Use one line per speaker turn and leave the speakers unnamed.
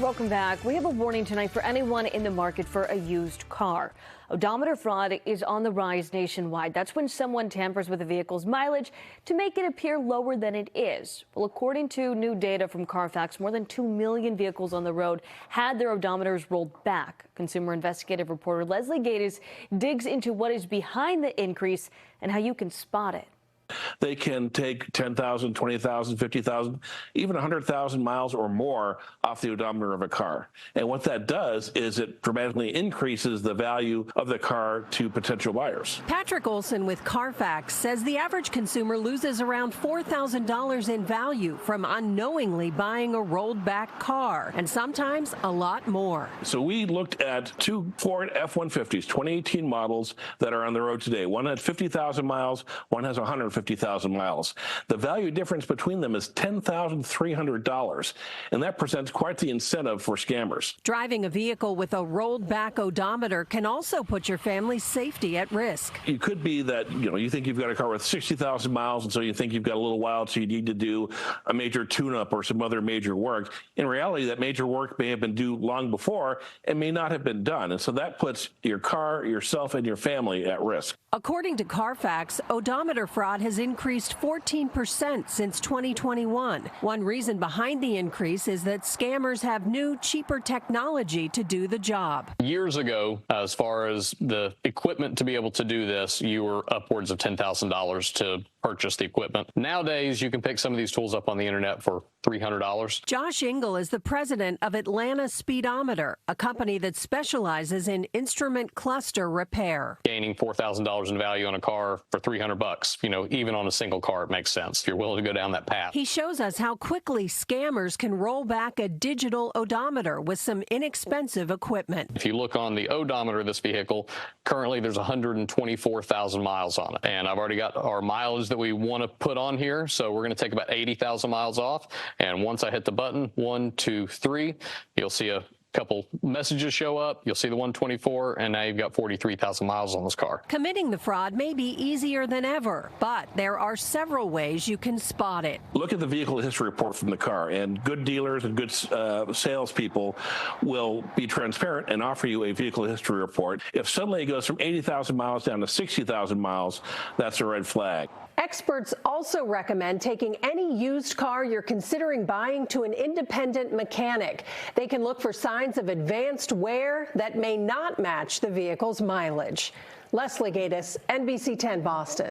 Welcome back. We have a warning tonight for anyone in the market for a used car. Odometer fraud is on the rise nationwide. That's when someone tampers with a vehicle's mileage to make it appear lower than it is. Well, according to new data from Carfax, more than 2 million vehicles on the road had their odometers rolled back. Consumer investigative reporter Leslie Gatiss digs into what is behind the increase and how you can spot it.
They can take 10,000, 20,000, 50,000, even 100,000 miles or more off the odometer of a car. And what that does is it dramatically increases the value of the car to potential buyers.
Patrick Olson with Carfax says the average consumer loses around $4,000 in value from unknowingly buying a rolled back car, and sometimes a lot more.
So we looked at two Ford F-150s, 2018 models that are on the road today. One had 50,000 miles, one has 150,000 miles. The value difference between them is $10,300, and that presents quite the incentive for scammers.
Driving a vehicle with a rolled back odometer can also put your family's safety at risk.
It could be that, you think you've got a car with 60,000 miles, and so you think you've got a little while, so you need to do a major tune-up or some other major work. In reality, that major work may have been due long before and may not have been done, and so that puts your car, yourself, and your family at risk.
According to Carfax, odometer fraud has increased 14% since 2021. One reason behind the increase is that scammers have new, cheaper technology to do the job.
Years ago, as far as the equipment to be able to do this, you were upwards of $10,000 to purchase the equipment. Nowadays, you can pick some of these tools up on the internet for $300.
Josh Engel is the president of Atlanta Speedometer, a company that specializes in instrument cluster repair.
Gaining $4,000 in value on a car for $300, even on a single car, it makes sense if you're willing to go down that path.
He shows us how quickly scammers can roll back a digital odometer with some inexpensive equipment.
If you look on the odometer of this vehicle, currently there's 124,000 miles on it. And I've already got our mileage that we want to put on here, so we're going to take about 80,000 miles off. And once I hit the button, 1, 2, 3, you'll see a couple messages show up. You'll see the 124, and now you've got 43,000 miles on this car.
Committing the fraud may be easier than ever, but there are several ways you can spot it.
Look at the vehicle history report from the car, and good dealers and good salespeople will be transparent and offer you a vehicle history report. If suddenly it goes from 80,000 miles down to 60,000 miles, that's a red flag.
Experts also recommend taking any used car you're considering buying to an independent mechanic. They can look for signs of advanced wear that may not match the vehicle's mileage. Leslie Gatiss, NBC 10 Boston.